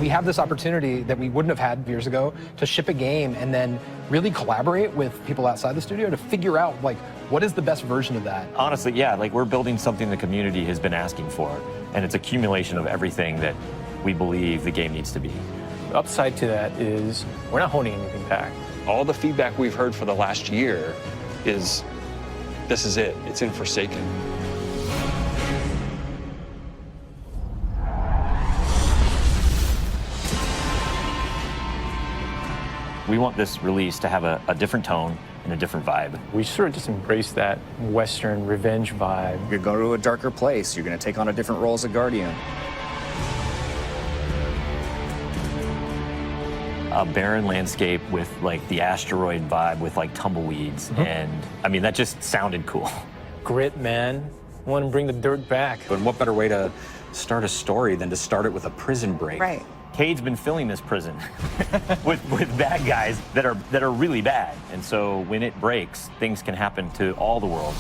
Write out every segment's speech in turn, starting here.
We have this opportunity that we wouldn't have had years ago to ship a game and then really collaborate with people outside the studio to figure out, like, what is the best version of that? Honestly, yeah, like we're building something the community has been asking for, and it's accumulation of everything that we believe the game needs to be. The upside to that is we're not holding anything back. All the feedback we've heard for the last year is, this is it, it's in Forsaken. We want this release to have a different tone and a different vibe. We sort of just embrace that Western revenge vibe. You're going to a darker place. You're going to take on a different role as a Guardian. A barren landscape with like the asteroid vibe with like tumbleweeds. And I mean, that just sounded cool. Grit, man. I want to bring the dirt back. But what better way to start a story than to start it with a prison break? Right. Cade's been filling this prison with bad guys that are really bad. And so when it breaks, things can happen to all the world.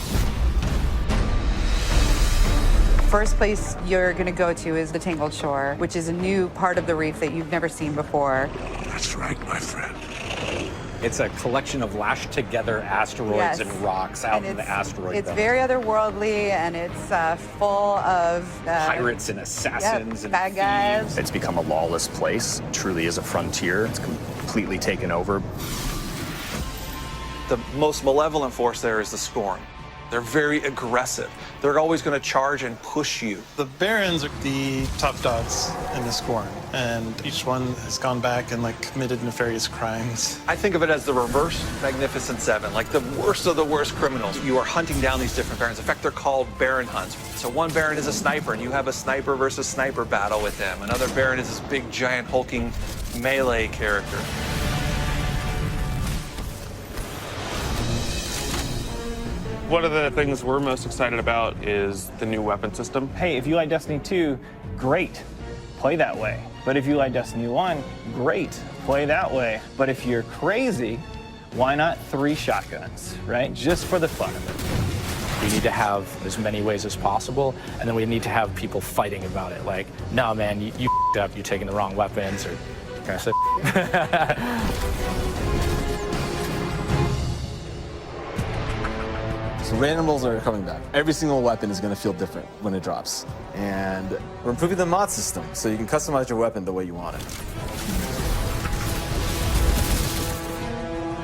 First place you're going to go to is the Tangled Shore, which is a new part of the reef that you've never seen before. That's right, my friend. It's a collection of lashed together asteroids Yes. and rocks out And in the asteroid It's belt. very otherworldly, and it's full of Pirates and assassins and bad guys. thieves. It's become a lawless place. It truly is a frontier. It's completely taken over. The most malevolent force there is the Scorn. They're very aggressive. They're always going to charge and push you. The Barons are the top dogs in the Scorn, and each one has gone back and like committed nefarious crimes. I think of it as the reverse Magnificent Seven, like the worst of the worst criminals. You are hunting down these different Barons. In fact, they're called Baron hunts. So one Baron is a sniper, and you have a sniper versus sniper battle with them. Another Baron is this big, giant, hulking melee character. One of the things we're most excited about is the new weapon system. Hey, if you like Destiny 2, great, play that way. But if you like Destiny 1, great, play that way. But if you're crazy, why not 3 shotguns, right? Just for the fun of it. We need to have as many ways as possible, and then we need to have people fighting about it. Like, no, man, you f***ed up, you're taking the wrong weapons, or can I say So randomables are coming back. Every single weapon is going to feel different when it drops. And we're improving the mod system, so you can customize your weapon the way you want it.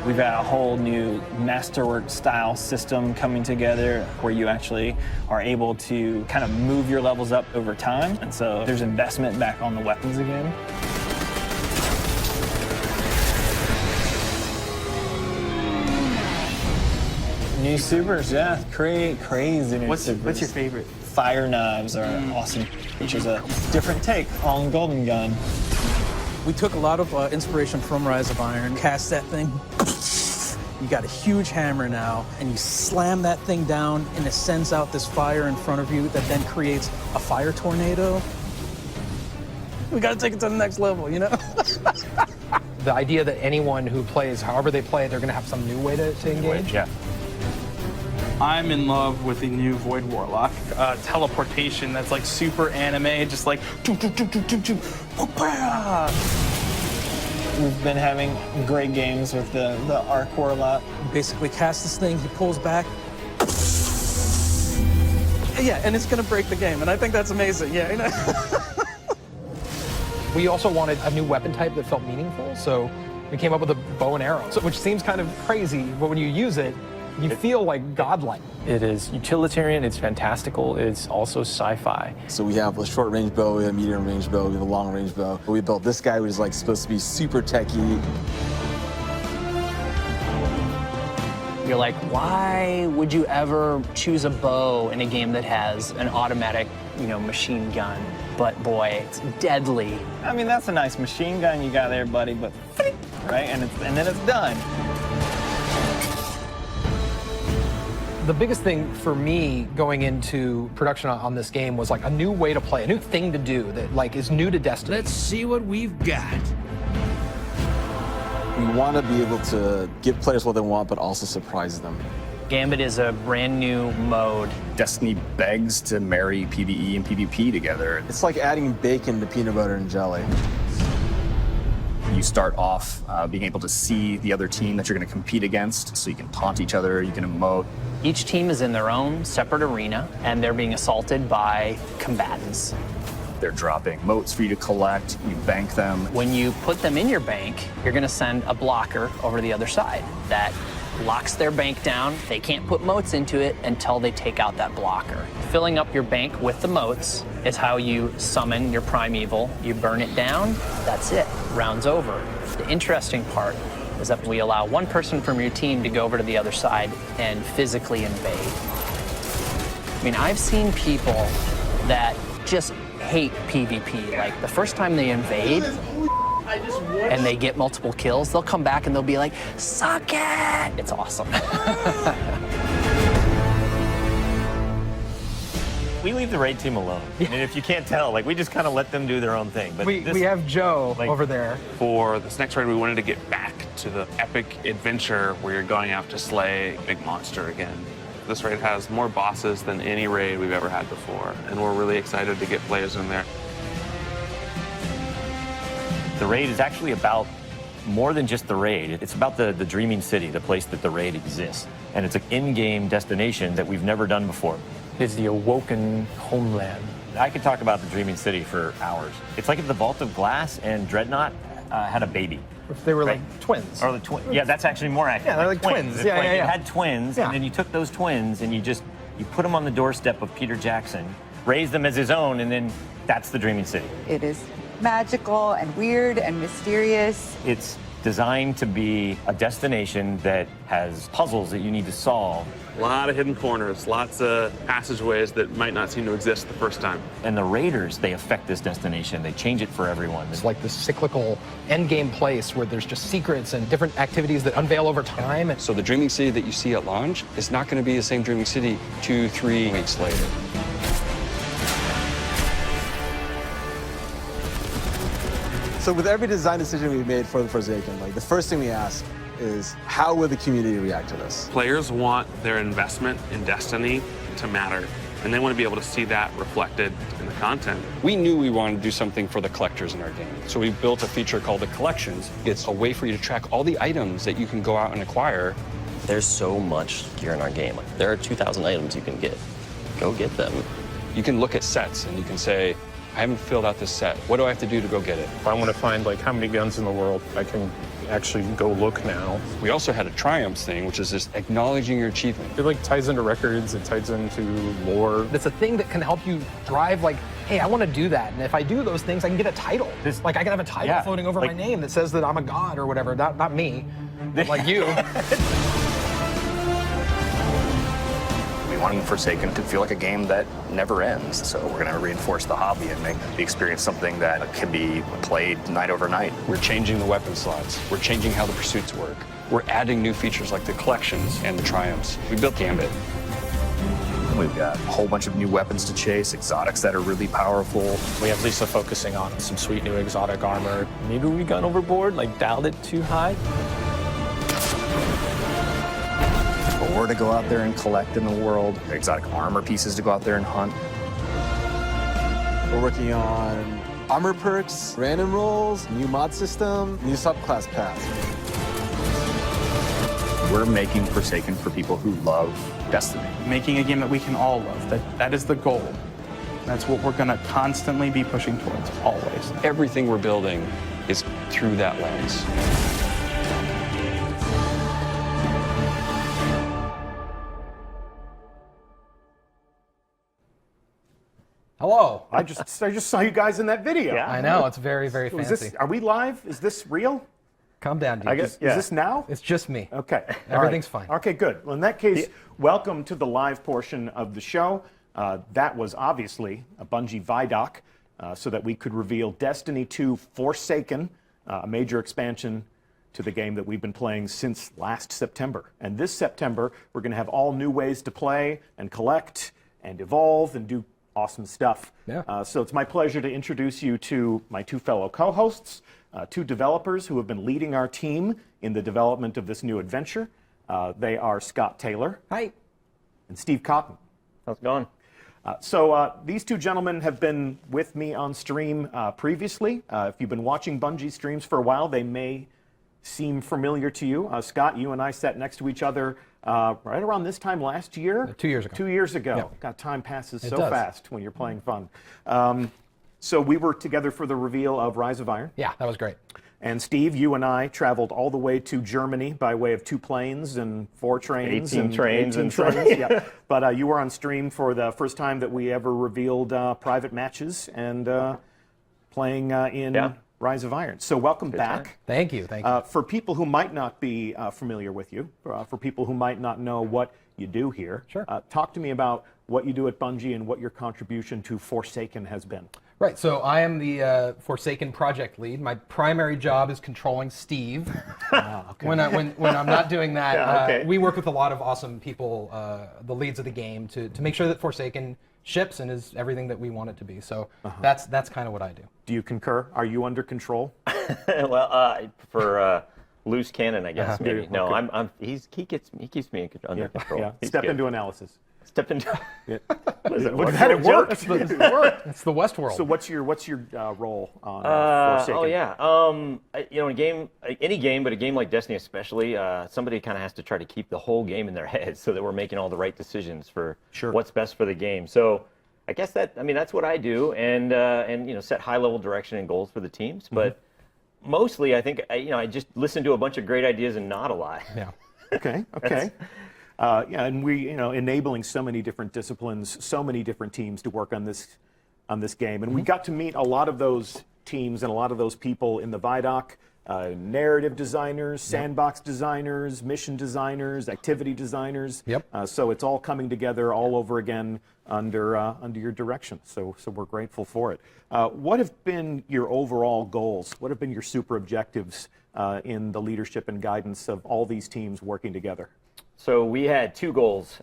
We've got a whole new masterwork style system coming together where you actually are able to kind of move your levels up over time. And so there's investment back on the weapons again. New supers, yeah, crazy new supers. What's your favorite? Fire knives are awesome, which is a different take on Golden Gun. We took a lot of inspiration from Rise of Iron, cast that thing. You got a huge hammer now, and you slam that thing down, and it sends out this fire in front of you that then creates a fire tornado. We got to take it to the next level, you know? The idea that anyone who plays, however they play, they're going to have some new way to engage. Yeah. I'm in love with the new Void Warlock. Teleportation, that's like super anime, just like We've been having great games with the Arc Warlock. Basically cast this thing, he pulls back. Yeah, and it's gonna break the game, and I think that's amazing, yeah. You know? We also wanted a new weapon type that felt meaningful, so we came up with a bow and arrow, which seems kind of crazy, but when you use it, you feel like godlike. It is utilitarian, it's fantastical, it's also sci-fi. So we have a short range bow, we have a medium range bow, we have a long range bow. We built this guy, which is like supposed to be super techie. You're like, why would you ever choose a bow in a game that has an automatic, machine gun? But boy, it's deadly. I mean, that's a nice machine gun you got there, buddy, but right, and then it's done. The biggest thing for me going into production on this game was like a new way to play, a new thing to do that like is new to Destiny. Let's see what we've got. We want to be able to give players what they want, but also surprise them. Gambit is a brand new mode. Destiny begs to marry PvE and PvP together. It's like adding bacon to peanut butter and jelly. You start off being able to see the other team that you're going to compete against, so you can taunt each other, you can emote. Each team is in their own separate arena, and they're being assaulted by combatants. They're dropping motes for you to collect, you bank them. When you put them in your bank, you're gonna send a blocker over to the other side. That locks their bank down. They can't put motes into it until they take out that blocker. Filling up your bank with the motes is how you summon your primeval. You burn it down, that's it, round's over. The interesting part is that we allow one person from your team to go over to the other side and physically invade. I mean, I've seen people that just hate PvP. Like, the first time they invade and they get multiple kills, they'll come back and they'll be like, suck it! It's awesome. We leave the raid team alone. I mean, if you can't tell, like, we just kind of let them do their own thing. But We have Joe over there. For this next raid, we wanted to get back to the epic adventure where you're going out to slay a big monster again. This raid has more bosses than any raid we've ever had before, and we're really excited to get players in there. The raid is actually about more than just the raid. It's about the Dreaming City, the place that the raid exists. And it's an in-game destination that we've never done before. It's the awoken homeland. I could talk about the Dreaming City for hours. It's like if the Vault of Glass and Dreadnought had a baby. If they were like twins. Or the twins. Yeah, that's actually more accurate. Yeah, they're like twins. It's Yeah, like yeah, yeah. You had twins, and then you took those twins and you put them on the doorstep of Peter Jackson, raised them as his own, and then that's the Dreaming City. It is magical and weird and mysterious. It's designed to be a destination that has puzzles that you need to solve. A lot of hidden corners, lots of passageways that might not seem to exist the first time. And the raiders, they affect this destination. They change it for everyone. It's like this cyclical endgame place where there's just secrets and different activities that unveil over time. So the Dreaming City that you see at launch is not going to be the same Dreaming City 2-3 weeks later. So with every design decision we made for the Forsaken, like the first thing we ask is how will the community react to this? Players want their investment in Destiny to matter, and they want to be able to see that reflected in the content. We knew we wanted to do something for the collectors in our game, so we built a feature called the Collections. It's a way for you to track all the items that you can go out and acquire. There's so much gear in our game. Like, there are 2,000 items you can get. Go get them. You can look at sets and you can say, I haven't filled out this set. What do I have to do to go get it? If I want to find like how many guns in the world, I can actually go look now. We also had a triumphs thing, which is just acknowledging your achievement. It like ties into records, it ties into lore. It's a thing that can help you drive like, hey, I want to do that. And if I do those things, I can get a title. Like I can have a title floating over my name that says that I'm a god or whatever. Not me, like you. We wanted Forsaken to feel like a game that never ends. So we're going to reinforce the hobby and make the experience something that can be played night over night. We're changing the weapon slots. We're changing how the pursuits work. We're adding new features like the collections and the triumphs. We built Gambit. We've got a whole bunch of new weapons to chase, exotics that are really powerful. We have Lisa focusing on some sweet new exotic armor. Maybe we gone overboard, like dialed it too high. Ore to go out there and collect in the world, exotic armor pieces to go out there and hunt. We're working on armor perks, random rolls, new mod system, new subclass paths. We're making Forsaken for people who love Destiny. Making a game that we can all love. That is the goal. That's what we're going to constantly be pushing towards, always. Everything we're building is through that lens. Hello. I just saw you guys in that video. I know, it's very, very So is fancy. this, are we live? Is this real? Calm down, dude. I guess, is this now? It's just me. Okay. Everything's All right. fine. Okay, good. Well, in that case, welcome to the live portion of the show. That was obviously a Bungie ViDoc so that we could reveal Destiny 2 Forsaken, a major expansion to the game that we've been playing since last September. And this September, we're going to have all new ways to play and collect and evolve and do awesome stuff. Yeah. So it's my pleasure to introduce you to my two fellow co-hosts, two developers who have been leading our team in the development of this new adventure. They are Scott Taylor. Hi. And Steve Cotton. How's it going? So these two gentlemen have been with me on stream previously. If you've been watching Bungie streams for a while, they may seem familiar to you. Scott, you and I sat next to each other right around this time last year. 2 years ago. 2 years ago. Yeah. God, time passes It so does. fast when you're playing fun. So we were together for the reveal of Rise of Iron. Yeah, that was great. And Steve, you and I traveled all the way to Germany by way of 2 planes and 4 trains. 18 and trains 18 and trains, yeah. But you were on stream for the first time that we ever revealed private matches and playing in Rise of Iron. So welcome back. Thank you. Thank you. For people who might not be familiar with you, for people who might not know what you do here, talk to me about what you do at Bungie and what your contribution to Forsaken has been. Right, so I am the Forsaken project lead. My primary job is controlling Steve. When I'm not doing that, we work with a lot of awesome people, the leads of the game, to make sure that Forsaken ships and is everything that we want it to be. So that's kind of what I do. Do you concur? Are you under control? Well, for loose cannon, I guess maybe. Okay. No, he keeps me under control. Yeah. He's Step good. into analysis. Step into. It worked. It's the Westworld. So what's your role on Forsaken? Oh yeah. In a game, any game, but a game like Destiny especially, somebody kind of has to try to keep the whole game in their head so that we're making all the right decisions for what's best for the game. So I guess that's what I do, and set high level direction and goals for the teams. But mostly, I think I just listen to a bunch of great ideas and nod a lot. Yeah. Okay. And we, enabling so many different disciplines, so many different teams to work on this game, and we got to meet a lot of those teams and a lot of those people in the ViDoc. Narrative designers, sandbox designers, mission designers, activity designers. Yep. So it's all coming together all over again under your direction. So we're grateful for it. What have been your overall goals? What have been your super objectives in the leadership and guidance of all these teams working together? So we had 2 goals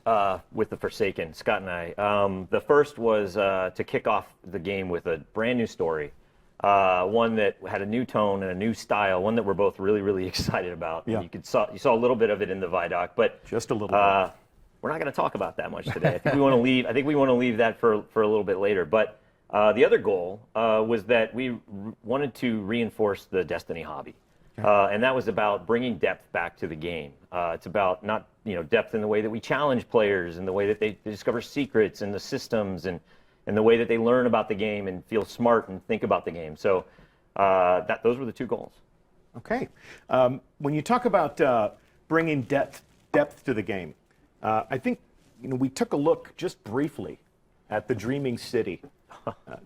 with the Forsaken, Scott and I. The first was to kick off the game with a brand new story, one that had a new tone and a new style, one that we're both really, really excited about. Yeah. You saw a little bit of it in the ViDoc, but just a little bit. We're not going to talk about that much today. I think we want to leave that for a little bit later. But the other goal was that we wanted to reinforce the Destiny hobby. And that was about bringing depth back to the game. It's about not depth in the way that we challenge players, and the way that they discover secrets and the systems, and the way that they learn about the game and feel smart and think about the game. So those were the 2 goals. Okay. When you talk about bringing depth to the game, I think we took a look just briefly at the Dreaming City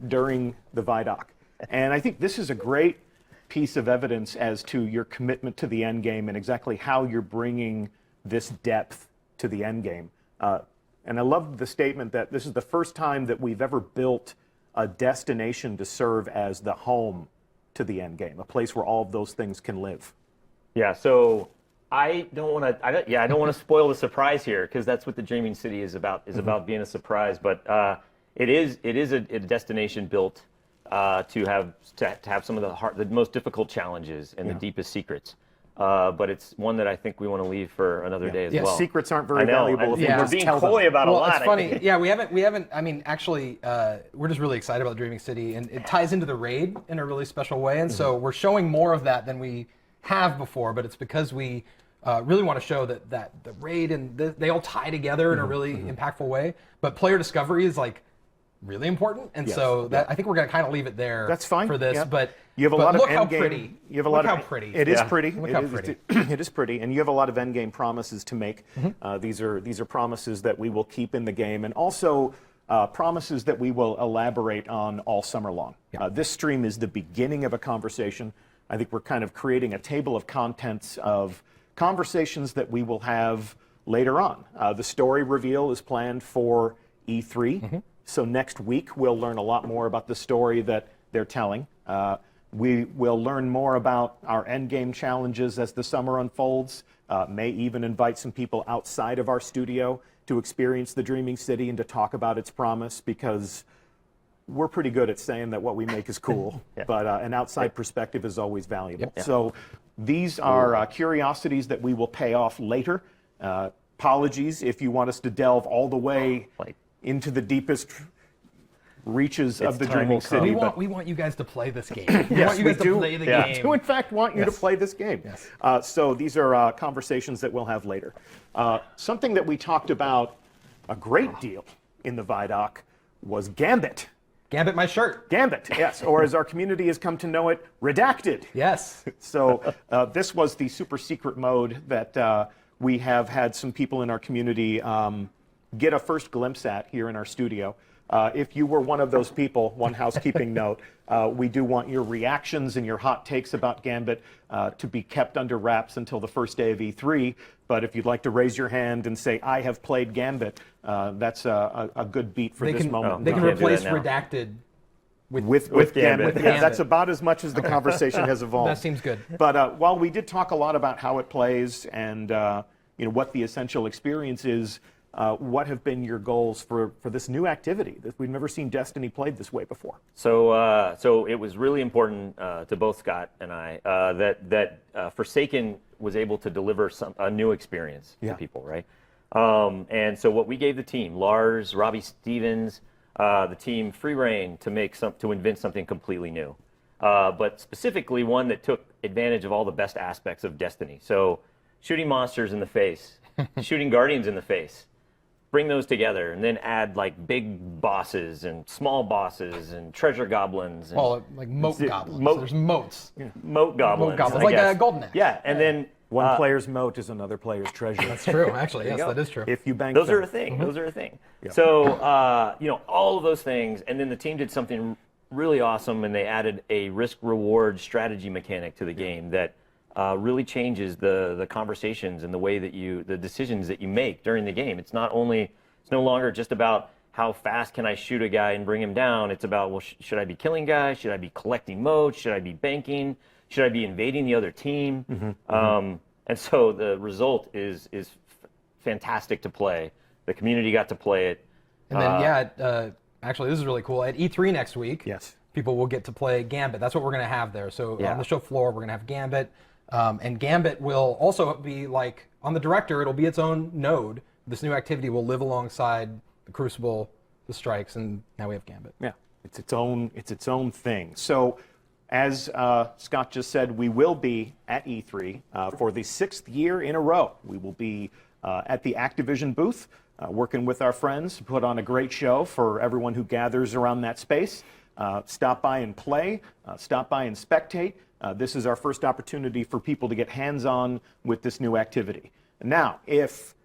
during the ViDoc, and I think this is a great piece of evidence as to your commitment to the end game and exactly how you're bringing this depth to the end game. And I love the statement that this is the first time that we've ever built a destination to serve as the home to the end game, a place where all of those things can live. Yeah. So I don't want to spoil the surprise here, because that's what the Dreaming City is about. About being a surprise, but it is a destination built to have some of the most difficult challenges and the deepest secrets. But it's one that I think we want to leave for another day as well. Secrets aren't very valuable if you we're just being tell them. coy about a lot. It's funny. Yeah, we haven't. I mean, actually, we're just really excited about the Dreaming City, and it ties into the raid in a really special way. And so we're showing more of that than we have before. But it's because we really want to show that the raid and they all tie together in a really impactful way. But player discovery is really important, and so I think we're going to kind of leave it there. That's fine for this. Yeah. But you have a lot of look how end game. pretty. You have a lot look of how pretty. It is pretty. Look how pretty. It is pretty, and you have a lot of end game promises to make. These are promises that we will keep in the game, and also promises that we will elaborate on all summer long. This stream is the beginning of a conversation. I think we're kind of creating a table of contents of conversations that we will have later on. The story reveal is planned for E3. So next week, we'll learn a lot more about the story that they're telling. We will learn more about our endgame challenges as the summer unfolds. May even invite some people outside of our studio to experience the Dreaming City and to talk about its promise, because we're pretty good at saying that what we make is cool, but an outside perspective is always valuable. So these are curiosities that we will pay off later. Apologies if you want us to delve all the way into the deepest reaches of the time Dreaming will come. City. We want you guys to play this game. We Yes, want you we guys to do. play the We game. do, in fact, want you to play this game. Yes. So these are conversations that we'll have later. Something that we talked about a great deal in the ViDoc was Gambit. Gambit my shirt. Gambit, yes, or as our community has come to know it, Redacted. Yes. So this was the super secret mode that we have had some people in our community get a first glimpse at here in our studio. If you were one of those people, one housekeeping note, we do want your reactions and your hot takes about Gambit to be kept under wraps until the first day of E3. But if you'd like to raise your hand and say, I have played Gambit, that's a good beat for this moment. They can replace Redacted with Gambit. With Yeah, that's about as much as the conversation has evolved. That seems good. But while we did talk a lot about how it plays and what the essential experience is, what have been your goals for this new activity that we've never seen Destiny played this way before? So it was really important to both Scott and I that Forsaken was able to deliver a new experience to people, right? And so what we gave the team, Lars, Robbie Stevens, the team free reign to invent something completely new, but specifically one that took advantage of all the best aspects of Destiny. So shooting monsters in the face, shooting guardians in the face. Bring those together and then add like big bosses and small bosses and treasure goblins. And like moat goblins. There's moats. Moat goblins. Moat goblins, like a golden axe. Yeah, and then one player's moat is another player's treasure. That's true, actually. Yes, that is true. If you bank those them. are a thing. Those are a thing. Yeah. So all of those things, and then the team did something really awesome, and they added a risk-reward strategy mechanic to the game that really changes the conversations and the way that the decisions that you make during the game. It's no longer just about how fast can I shoot a guy and bring him down. It's about, well, should I be killing guys? Should I be collecting motes? Should I be banking? Should I be invading the other team? And so the result is fantastic to play. The community got to play it. And then, actually, this is really cool. At E3 next week, people will get to play Gambit. That's what we're going to have there. So on the show floor, we're going to have Gambit. And Gambit will also be like, on the Director, it'll be its own node. This new activity will live alongside the Crucible, the Strikes, and now we have Gambit. Yeah, it's its own thing. So as Scott just said, we will be at E3 for the 6th year in a row. We will be at the Activision booth, working with our friends to put on a great show for everyone who gathers around that space. Stop by and play, stop by and spectate. This is our first opportunity for people to get hands-on with this new activity. Now, if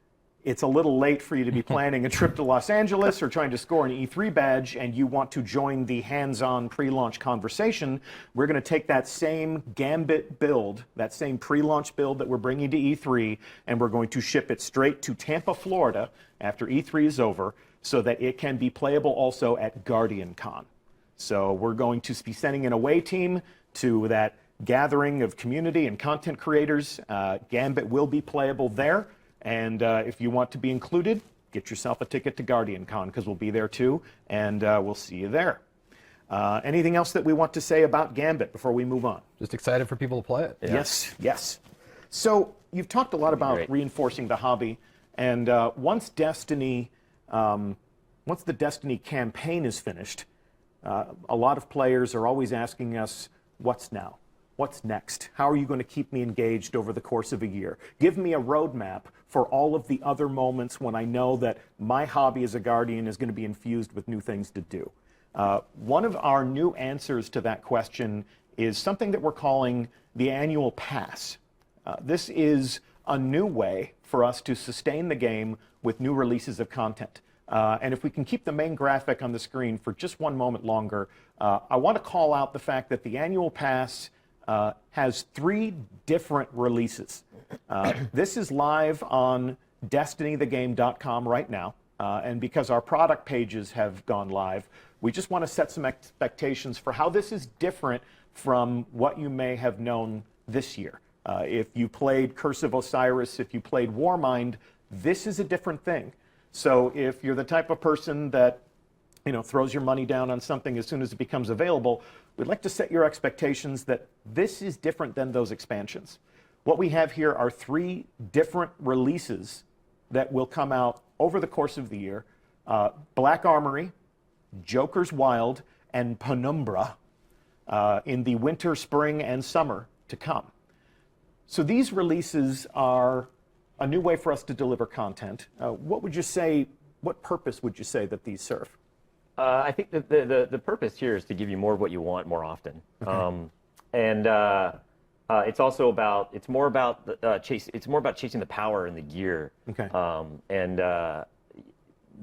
it's a little late for you to be planning a trip to Los Angeles or trying to score an E3 badge and you want to join the hands-on pre-launch conversation, we're going to take that same Gambit build, that same pre-launch build that we're bringing to E3, and we're going to ship it straight to Tampa, Florida after E3 is over so that it can be playable also at GuardianCon. So we're going to be sending an away team to that gathering of community and content creators. Gambit will be playable there. And if you want to be included, get yourself a ticket to GuardianCon because we'll be there too, and we'll see you there. Anything else that we want to say about Gambit before we move on? Just excited for people to play it. Yeah. Yes. So you've talked a lot about reinforcing the hobby, and once the Destiny campaign is finished, a lot of players are always asking us, what's now? What's next? How are you going to keep me engaged over the course of a year? Give me a roadmap for all of the other moments when I know that my hobby as a Guardian is going to be infused with new things to do. One of our new answers to that question is something that we're calling the annual pass. This is a new way for us to sustain the game with new releases of content. And if we can keep the main graphic on the screen for just one moment longer, I want to call out the fact that the annual pass has 3 different releases. This is live on DestinyTheGame.com right now, and because our product pages have gone live, we just want to set some expectations for how this is different from what you may have known this year. If you played Curse of Osiris, if you played Warmind, this is a different thing. So if you're the type of person that throws your money down on something as soon as it becomes available, we'd like to set your expectations that this is different than those expansions. What we have here are 3 different releases that will come out over the course of the year. Black Armory, Joker's Wild, and Penumbra in the winter, spring, and summer to come. So these releases are a new way for us to deliver content. What would you say, what purpose would you say that these serve? I think that the purpose here is to give you more of what you want more often. Okay. It's also about, it's more about chasing the power and the gear. Okay.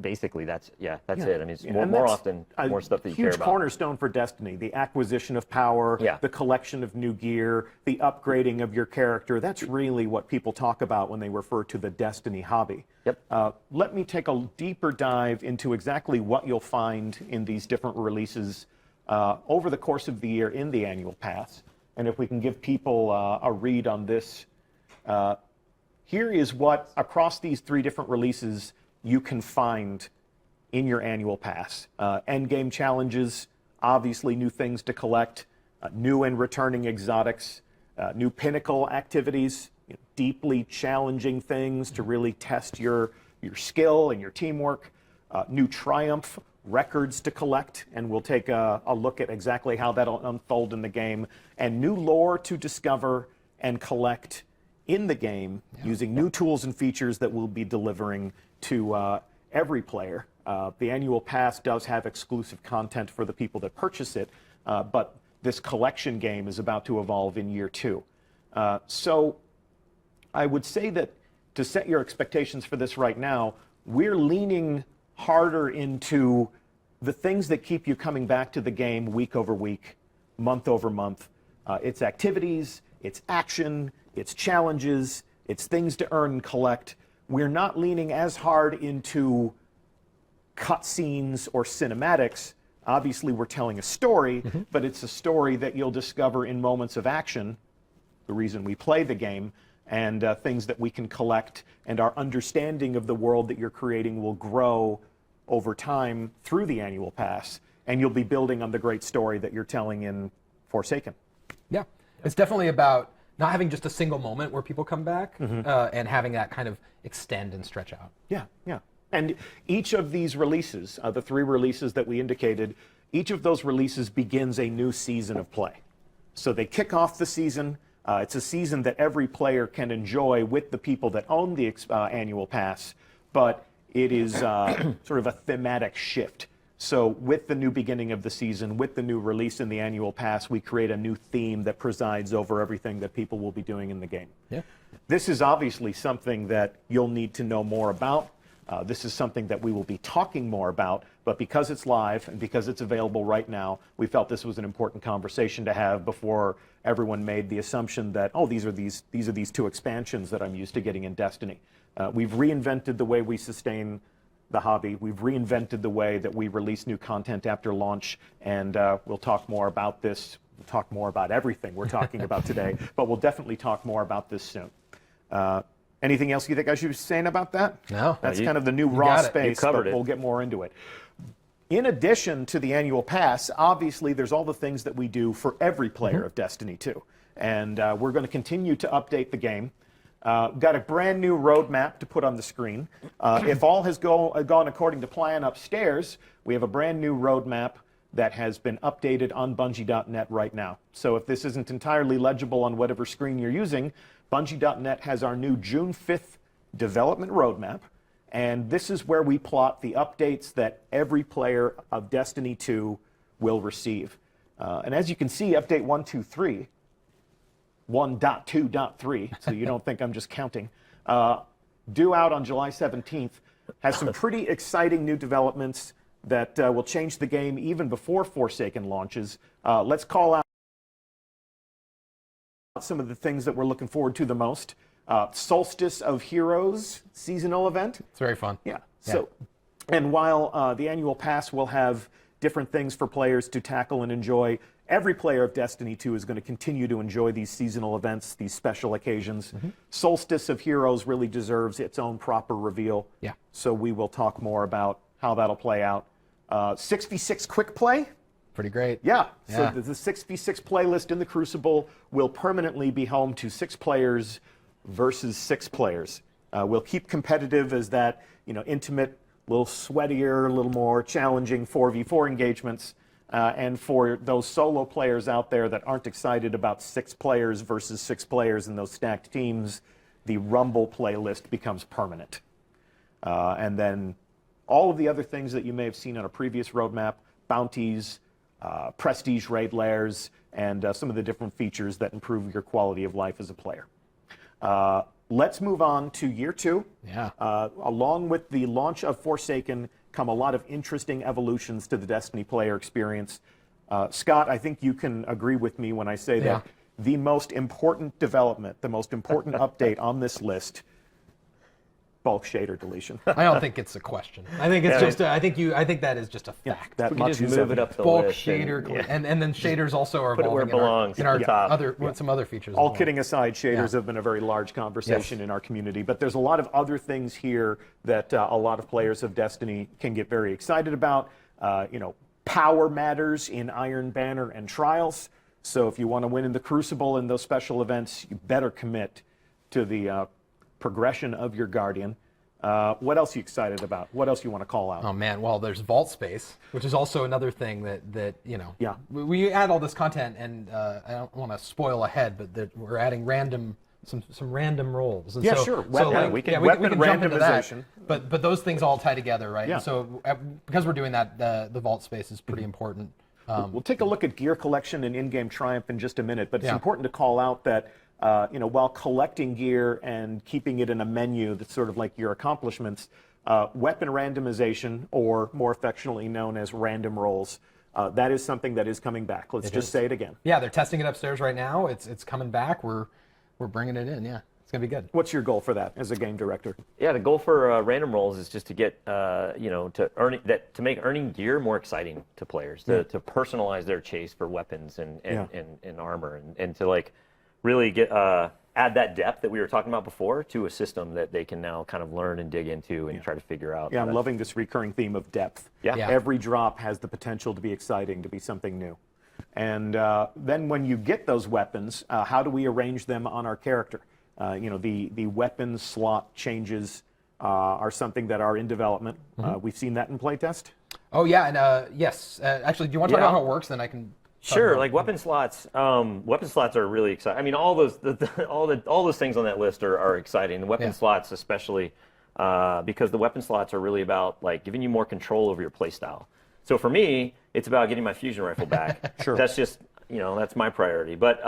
Basically that's it. I mean, it's more often, more stuff that you care about. Huge cornerstone for Destiny, the acquisition of power, the collection of new gear, the upgrading of your character. That's really what people talk about when they refer to the Destiny hobby. Yep. Let me take a deeper dive into exactly what you'll find in these different releases over the course of the year in the annual pass. And if we can give people a read on this, here is what, across these 3 different releases, you can find in your annual pass. Endgame challenges, obviously new things to collect, new and returning exotics, new pinnacle activities, deeply challenging things to really test your skill and your teamwork, new triumph records to collect, and we'll take a look at exactly how that'll unfold in the game, and new lore to discover and collect in the game using new tools and features that we'll be delivering to every player. The annual pass does have exclusive content for the people that purchase it, but this collection game is about to evolve in year 2. So I would say that to set your expectations for this right now, we're leaning harder into the things that keep you coming back to the game week over week, month over month. It's activities, it's action, it's challenges, it's things to earn and collect. We're not leaning as hard into cutscenes or cinematics. Obviously, we're telling a story, but it's a story that you'll discover in moments of action, the reason we play the game, and things that we can collect, and our understanding of the world that you're creating will grow over time through the annual pass, and you'll be building on the great story that you're telling in Forsaken. Yeah, it's definitely about not having just a single moment where people come back, and having that kind of extend and stretch out. Yeah, yeah. And each of these releases, the 3 releases that we indicated, each of those releases begins a new season of play. So they kick off the season. It's a season that every player can enjoy with the people that own the annual pass, but it is sort of a thematic shift. So with the new beginning of the season, with the new release in the annual pass, we create a new theme that presides over everything that people will be doing in the game. Yeah. This is obviously something that you'll need to know more about. This is something that we will be talking more about, but because it's live and because it's available right now, we felt this was an important conversation to have before everyone made the assumption that, oh, these are these 2 expansions that I'm used to getting in Destiny. We've reinvented the way we sustain the hobby. We've reinvented the way that we release new content after launch, and we'll talk more about this. We'll talk more about everything we're talking about today, but we'll definitely talk more about this soon. Anything else you think I should be saying about that? No. That's kind of the new raw space, but we'll get more into it. In addition to the annual pass, obviously there's all the things that we do for every player of Destiny 2. And we're going to continue to update the game. Got a brand new roadmap to put on the screen. If all has gone according to plan upstairs, we have a brand new roadmap that has been updated on Bungie.net right now. So if this isn't entirely legible on whatever screen you're using, Bungie.net has our new June 5th development roadmap. And this is where we plot the updates that every player of Destiny 2 will receive. And as you can see, update 1.2.3, 1.2.3, so you don't think I'm just counting, due out on July 17th, has some pretty exciting new developments that will change the game even before Forsaken launches. Let's call out some of the things that we're looking forward to the most. Solstice of Heroes seasonal event. It's very fun. Yeah. So, and while the annual pass will have different things for players to tackle and enjoy, every player of Destiny 2 is going to continue to enjoy these seasonal events, these special occasions. Solstice of Heroes really deserves its own proper reveal. Yeah. So we will talk more about how that'll play out. 6v6 quick play. Pretty great. Yeah. So the 6v6 playlist in the Crucible will permanently be home to 6 players versus 6 players. We'll keep competitive as that intimate little sweatier, a little more challenging 4v4 engagements. And for those solo players out there that aren't excited about 6 players versus 6 players in those stacked teams, the Rumble playlist becomes permanent. And then all of the other things that you may have seen on a previous roadmap, bounties, prestige raid layers, and some of the different features that improve your quality of life as a player. Let's move on to year 2. Yeah. Along with the launch of Forsaken come a lot of interesting evolutions to the Destiny player experience. Scott, I think you can agree with me when I say that the most important development, the most important update on this list, bulk shader deletion. I don't think it's a question. I think it's just. I think that is just a fact. That We much just is move it up the bulk list shader, and then shaders also are Put it where it evolving belongs, in our at the top. other some other features. All as well. kidding aside, shaders have been a very large conversation in our community, but there's a lot of other things here that a lot of players of Destiny can get very excited about. Power matters in Iron Banner and Trials, so if you want to win in the Crucible in those special events, you better commit to the progression of your Guardian. What else are you excited about? What else you want to call out? Oh man, well, there's vault space, which is also another thing that we add all this content, and I don't want to spoil ahead, but that we're adding some random roles. And Sure. We can jump into that. But those things all tie together, right? Yeah. And so because we're doing that, the vault space is pretty important. We'll take a look at gear collection and in-game triumph in just a minute, but it's important to call out that while collecting gear and keeping it in a menu that's sort of like your accomplishments, weapon randomization, or more affectionately known as random rolls, that is something that is coming back. Let's just say it again. Yeah, they're testing it upstairs right now. It's coming back. We're bringing it in. Yeah, it's gonna be good. What's your goal for that as a game director? Yeah, the goal for random rolls is just to get to make earning gear more exciting to players, to personalize their chase for weapons and armor, and to really get add that depth that we were talking about before to a system that they can now kind of learn and dig into and try to figure out. Yeah, I'm loving this recurring theme of depth. Yeah. Every drop has the potential to be exciting, to be something new. And then when you get those weapons, how do we arrange them on our character? The weapon slot changes are something that are in development. We've seen that in playtest. Oh yeah, and yes. Actually, do you want to talk about how it works? Then I can. Sure, like weapon slots. Weapon slots are really exciting. I mean, all those things on that list are exciting. The weapon slots, especially, because the weapon slots are really about giving you more control over your playstyle. So for me, it's about getting my fusion rifle back. Sure. That's just that's my priority. But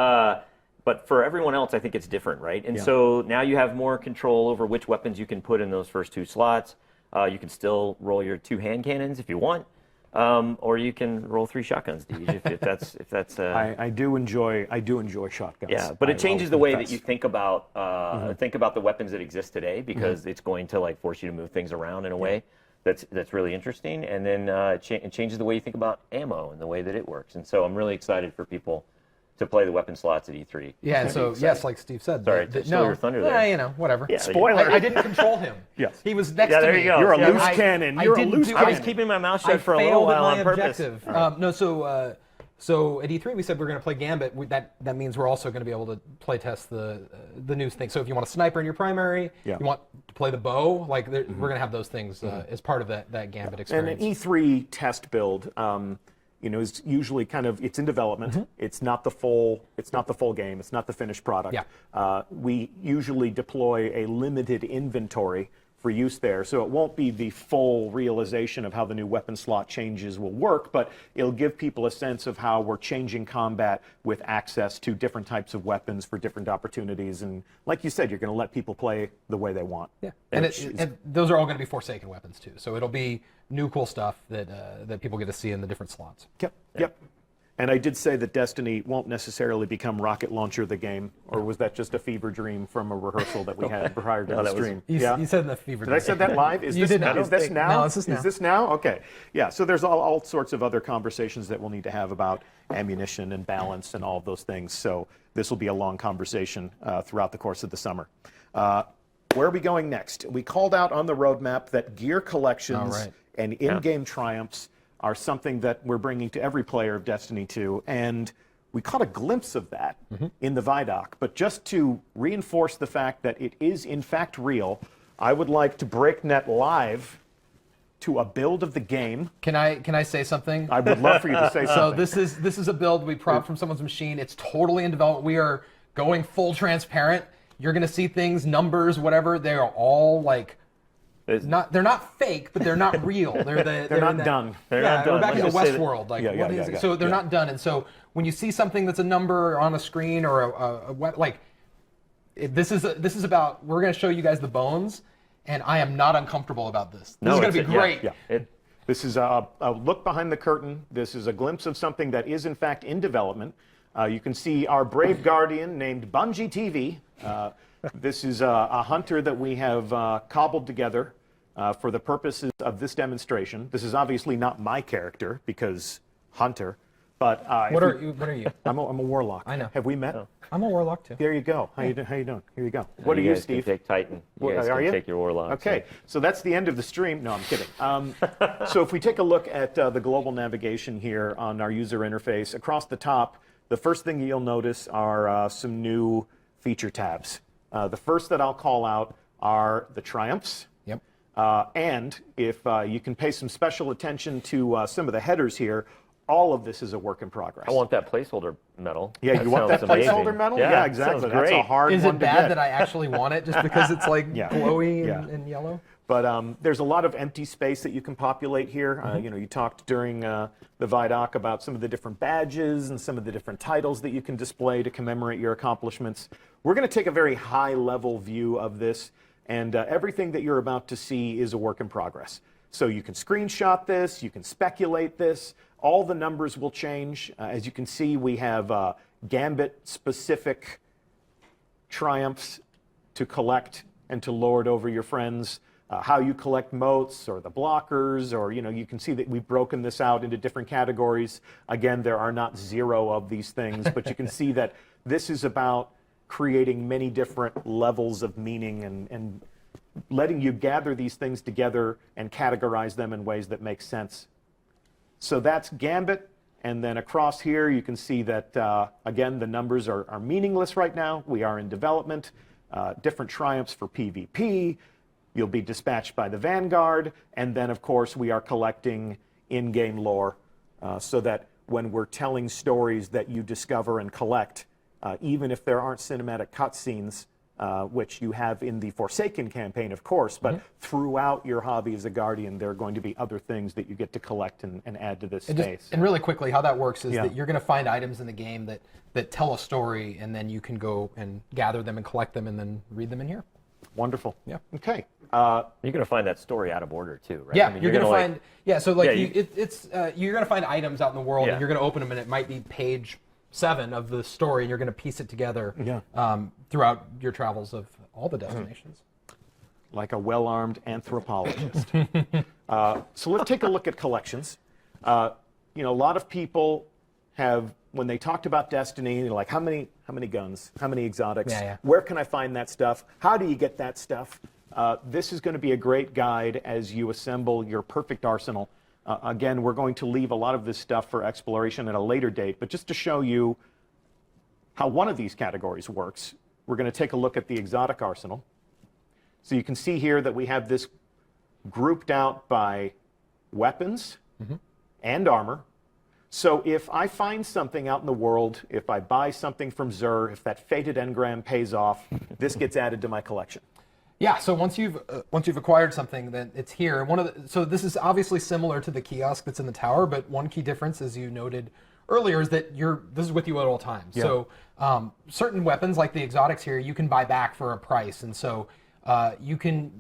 for everyone else, I think it's different, right? And so now you have more control over which weapons you can put in those first 2 slots. You can still roll your 2 hand cannons if you want. Or you can roll 3 shotguns, Deej, if that's. I do enjoy shotguns. Yeah, but it changes the way that you think about the weapons that exist today, because it's going to force you to move things around in a way that's really interesting, and then it changes the way you think about ammo and the way that it works. And so I'm really excited for people to play the weapon slots at E3. Yeah, and so yes, like Steve said. Sorry, to steal your thunder there. Whatever. Yeah, spoiler. I didn't control him. Yes. He was next to there me. you go. You're a Yeah, loose cannon. You're a loose cannon. I was keeping my mouth shut for a little while on purpose. So at E3 we said we're going to play Gambit. That means we're also going to be able to play test the new thing. So if you want a sniper in your primary, you want to play the bow, we're going to have those things as part of that Gambit experience. And an E3 test build, is usually it's in development. It's not the full game. It's not the finished product. Yeah. We usually deploy a limited inventory for use there, so it won't be the full realization of how the new weapon slot changes will work, but it'll give people a sense of how we're changing combat with access to different types of weapons for different opportunities. And like you said, you're going to let people play the way they want. Yeah, and those are all going to be Forsaken weapons too. So it'll be new cool stuff that people get to see in the different slots. Yep. And I did say that Destiny won't necessarily become Rocket Launcher the game, or was that just a fever dream from a rehearsal that we had prior to the stream? You said in the fever dream. Did I say that live? Is this now? No, this is now. Okay. Yeah, so there's all sorts of other conversations that we'll need to have about ammunition and balance and all of those things. So this will be a long conversation throughout the course of the summer. Where are we going next? We called out on the roadmap that gear collections and in-game triumphs are something that we're bringing to every player of Destiny 2, and we caught a glimpse of that in the ViDoc. But just to reinforce the fact that it is in fact real, I would like to break net live to a build of the game. Can I say something? I would love for you to say something. So this is a build we propped from someone's machine. It's totally in development. We are going full transparent. You're gonna see things, numbers, whatever. They are all like they're not fake, but they're not real. They're not done. We're back in the Westworld. Like what is it? So they're not done. And so when you see something that's a number on a screen or this is about, we're gonna show you guys the bones, and I am not uncomfortable about this. This is gonna be great. This is a look behind the curtain. This is a glimpse of something that is in fact in development. You can see our brave guardian named Bungie TV. This is a hunter that we have cobbled together for the purposes of this demonstration. This is obviously not my character because hunter, but what are you? I'm a warlock. I know. Have we met? Oh. I'm a warlock too. There you go. How you doing? Here you go. What are you, guys Steve? Can take Titan. You guys are can you? take your warlock. Okay, so that's the end of the stream. No, I'm kidding. So if we take a look at the global navigation here on our user interface, across the top, the first thing you'll notice are some new feature tabs. The first that I'll call out are the triumphs. Yep. And if you can pay some special attention to some of the headers here, all of this is a work in progress. I want that placeholder medal. Yeah, you want that placeholder medal? Yeah, exactly. That's a hard one to get. Is it bad that I actually want it just because it's like glowy and yellow? But there's a lot of empty space that you can populate here. You talked during the ViDoc about some of the different badges and some of the different titles that you can display to commemorate your accomplishments. We're going to take a very high-level view of this, and everything that you're about to see is a work in progress. So you can screenshot this, you can speculate this, all the numbers will change. As you can see, we have Gambit-specific triumphs to collect and to lord over your friends. How you collect motes or the blockers, or you can see that we've broken this out into different categories. Again, there are not 0 of these things, but you can see that this is about creating many different levels of meaning and letting you gather these things together and categorize them in ways that make sense. So that's Gambit, and then across here you can see that, again, the numbers are meaningless right now. We are in development. Different triumphs for PvP. You'll be dispatched by the Vanguard, and then, of course, we are collecting in-game lore so that when we're telling stories that you discover and collect, even if there aren't cinematic cutscenes, which you have in the Forsaken campaign, of course, but throughout your hobby as a Guardian, there are going to be other things that you get to collect and add to this space. And really quickly, how that works is that you're going to find items in the game that tell a story, and then you can go and gather them and collect them and then read them in here. Wonderful. Yeah. Okay. You're going to find that story out of order too, right? Yeah, I mean, you're going to find. So you're going to find items out in the world, Yeah. and you're going to open them, and it might be page 7 of the story, and you're going to piece it together throughout your travels of all the destinations. Like a well-armed anthropologist. So let's take a look at collections. A lot of people have, when they talked about Destiny, they're like, how many guns, how many exotics, where can I find that stuff, how do you get that stuff? This is going to be a great guide as you assemble your perfect arsenal. Again, we're going to leave a lot of this stuff for exploration at a later date, but just to show you how one of these categories works, we're going to take a look at the exotic arsenal. So you can see here that we have this grouped out by weapons and armor. So if I find something out in the world, if I buy something from Xur, if that fated engram pays off, this gets added to my collection. Yeah, so once you've acquired something, then it's here. So this is obviously similar to the kiosk that's in the tower, but one key difference, as you noted earlier, is that this is with you at all times. Yeah. So certain weapons, like the exotics here, you can buy back for a price, and so you can,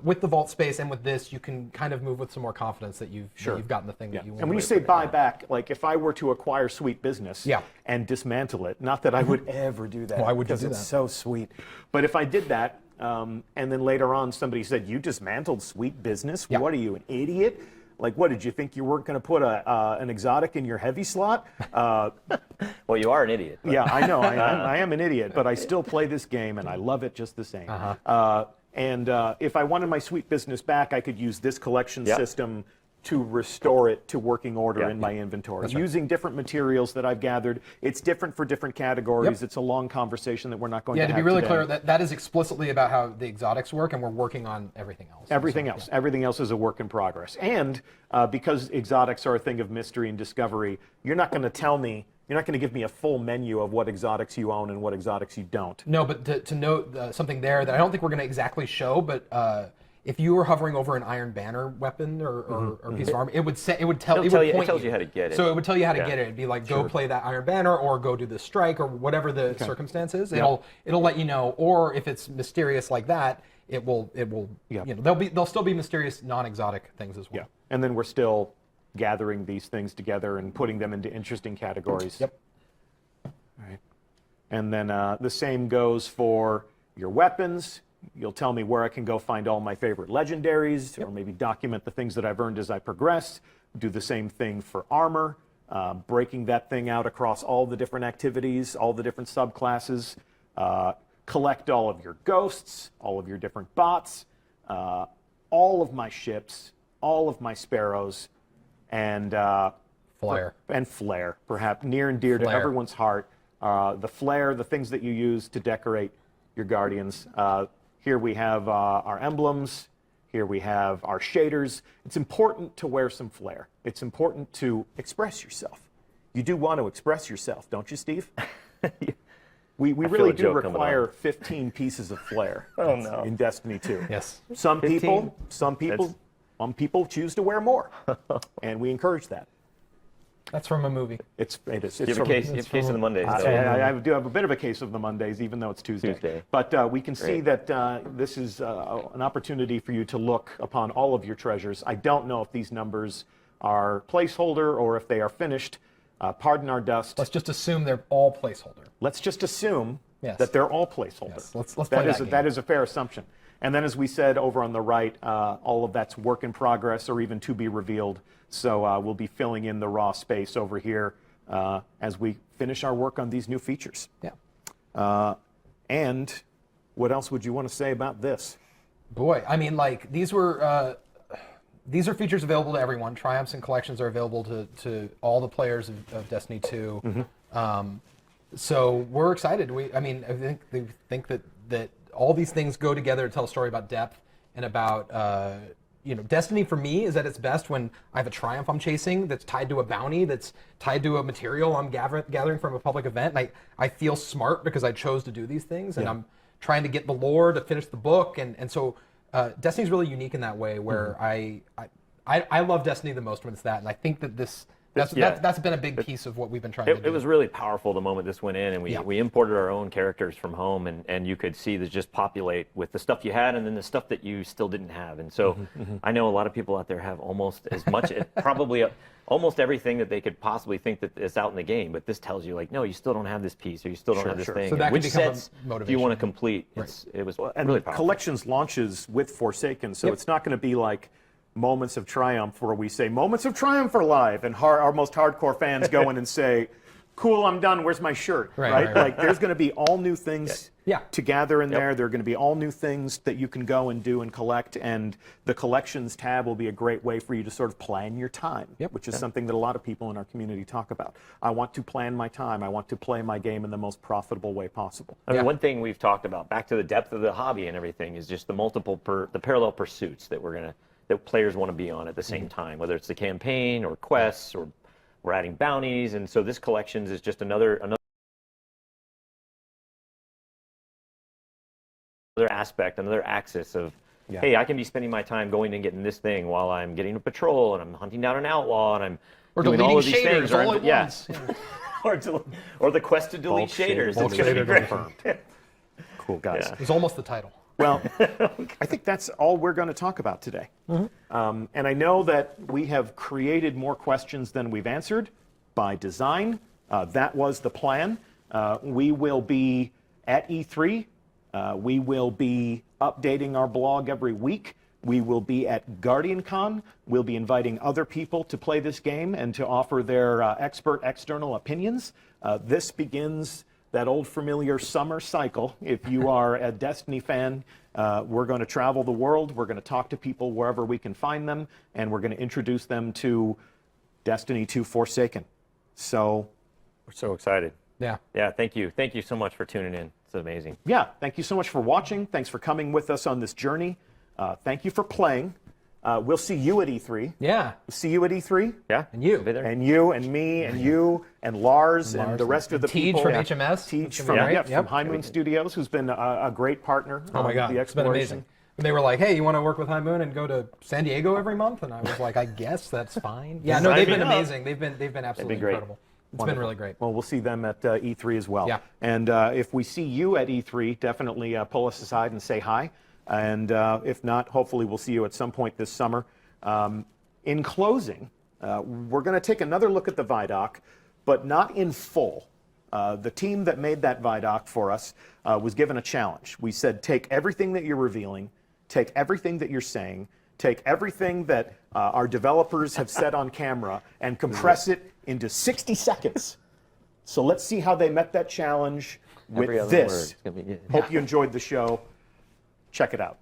with the vault space and with this, you can kind of move with some more confidence that you've gotten the thing that you want. And when you say buy back, like if I were to acquire Sweet Business and dismantle it, not that I would ever do that. Why would you because do it's that? so sweet. But if I did that, and then later on somebody said, you dismantled Sweet Business? What are you, an idiot? Like, what, did you think you weren't going to put an exotic in your heavy slot? Well, you are an idiot. Yeah, I know. I am an idiot, but I still play this game, and I love it just the same. And if I wanted my Sweet Business back, I could use this collection system to restore it to working order Yeah. in my inventory. That's right. Using different materials that I've gathered. It's different for different categories. Yep. It's a long conversation that we're not going Yeah, to to have be really today. clear, that is explicitly about how the exotics work, and we're working on everything else. Everything So, else. Everything else is a work in progress. And because exotics are a thing of mystery and discovery, you're not going to tell me, you're not going to give me a full menu of what exotics you own and what exotics you don't. No, but to note something there that I don't think we're going to exactly show, but if you were hovering over an Iron Banner weapon or piece of armor, it would tell It tells you how to get it. So it would tell you how to Yeah. get it. It'd be like, go play that Iron Banner, or go do the strike, or whatever the circumstance is. Yeah. It'll let you know. Or if it's mysterious like that, it will. Yeah. You know, there'll still be mysterious non-exotic things as well. Yeah. And then we're still gathering these things together and putting them into interesting categories. Yep. All right. And then the same goes for your weapons. You'll tell me where I can go find all my favorite legendaries, or maybe document the things that I've earned as I progress. Do the same thing for armor, breaking that thing out across all the different activities, all the different subclasses. Collect all of your ghosts, all of your different bots, all of my ships, all of my sparrows, and Flare. And flare, perhaps near and dear to Flare. everyone's heart. The flare, the things that you use to decorate your guardians. Here we have our emblems. Here we have our shaders. It's important to wear some flair. It's important to express yourself. You do want to express yourself, don't you, Steve? We really do require 15 pieces of flair in Destiny 2. Yes. Some 15? people choose to wear more, and we encourage that. That's from a movie. It is. You have a case of the Mondays. I do have a bit of a case of the Mondays, even though it's Tuesday. But we can see that this is an opportunity for you to look upon all of your treasures. I don't know if these numbers are placeholder or if they are finished. Pardon our dust. Let's just assume they're all placeholder. Let's just assume Yes. that they're all placeholder. Yes. Let's play that game. That is a fair assumption. And then, as we said over on the right, all of that's work in progress or even to be revealed. So we'll be filling in the raw space over here as we finish our work on these new features. Yeah. And what else would you want to say about this? Boy, I mean, like, these are features available to everyone. Triumphs and collections are available to all the players of Destiny 2. So we're excited. I think that all these things go together to tell a story about depth and about Destiny for me is at its best when I have a triumph I'm chasing that's tied to a bounty, that's tied to a material I'm gathering from a public event. And I feel smart because I chose to do these things, and I'm trying to get the lore to finish the book. And so Destiny's really unique in that way, where I love Destiny the most when it's that. And I think that that's been a big piece of what we've been trying to do. It was really powerful the moment this went in, and we imported our own characters from home, and you could see this just populate with the stuff you had and then the stuff that you still didn't have. And so I know a lot of people out there have almost as much, probably almost everything that they could possibly think that is out in the game, but this tells you, like, no, you still don't have this piece, or you still don't have this thing. So that Which can become sets a motivation. do you want to complete? It was And really powerful. Collections launches with Forsaken, so it's not going to be like moments of triumph where we say moments of triumph are live and our most hardcore fans go in and say, cool, I'm done, where's my shirt, right? Like, there's going to be all new things to gather in there. There are going to be all new things that you can go and do and collect, and the collections tab will be a great way for you to sort of plan your time, which is something that a lot of people in our community talk about. I want to plan my time. I want to play my game in the most profitable way possible. I mean, one thing we've talked about, back to the depth of the hobby and everything, is just the parallel pursuits that that players want to be on at the same time, whether it's the campaign or quests, or we're adding bounties. And so this collections is just another aspect, another axis of, hey, I can be spending my time going and getting this thing while I'm getting a patrol and I'm hunting down an outlaw and I'm doing all of these things. Or the quest to delete shaders. It's going to be great. Cool, guys. It was almost the title. Well, I think that's all we're going to talk about today. And I know that we have created more questions than we've answered by design. That was the plan. We will be at E3. We will be updating our blog every week. We will be at GuardianCon. We'll be inviting other people to play this game and to offer their expert external opinions. This begins that old familiar summer cycle. If you are a Destiny fan, we're going to travel the world. We're going to talk to people wherever we can find them, and we're going to introduce them to Destiny 2 Forsaken. So we're so excited. Yeah. Yeah, thank you. Thank you so much for tuning in. It's amazing. Yeah, thank you so much for watching. Thanks for coming with us on this journey. Thank you for playing. We'll see you at E3. Yeah. We'll see you at E3. Yeah. And you. And you and me and you and Lars and the rest of the people. Tej from HMS. Tej from High Moon Studios, who's been a great partner. Oh my God, the it's been amazing. And they were like, hey, you want to work with High Moon and go to San Diego every month? And I was like, I guess that's fine. Yeah, no, they've been amazing. They've been absolutely incredible. It's been really great. Well, we'll see them at E3 as well. Yeah. And if we see you at E3, definitely pull us aside and say hi. And if not, hopefully we'll see you at some point this summer. In closing, we're going to take another look at the ViDoc, but not in full. The team that made that ViDoc for us was given a challenge. We said, take everything that you're revealing, take everything that you're saying, take everything that our developers have said on camera, and compress it into 60 seconds. So let's see how they met that challenge with this. Hope you enjoyed the show. Check it out.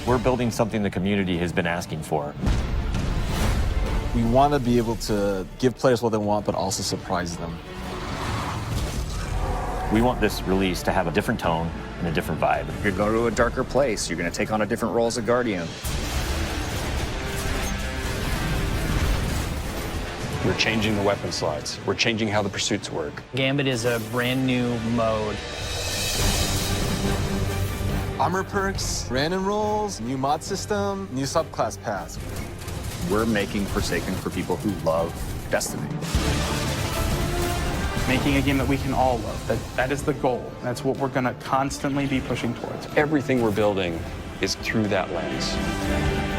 We're building something the community has been asking for. We want to be able to give players what they want, but also surprise them. We want this release to have a different tone and a different vibe. You're going to go to a darker place. You're going to take on a different role as a Guardian. We're changing the weapon slots. We're changing how the pursuits work. Gambit is a brand new mode. Armor perks, random rolls, new mod system, new subclass paths. We're making Forsaken for people who love Destiny. Making a game that we can all love. That is the goal. That's what we're going to constantly be pushing towards. Everything we're building is through that lens.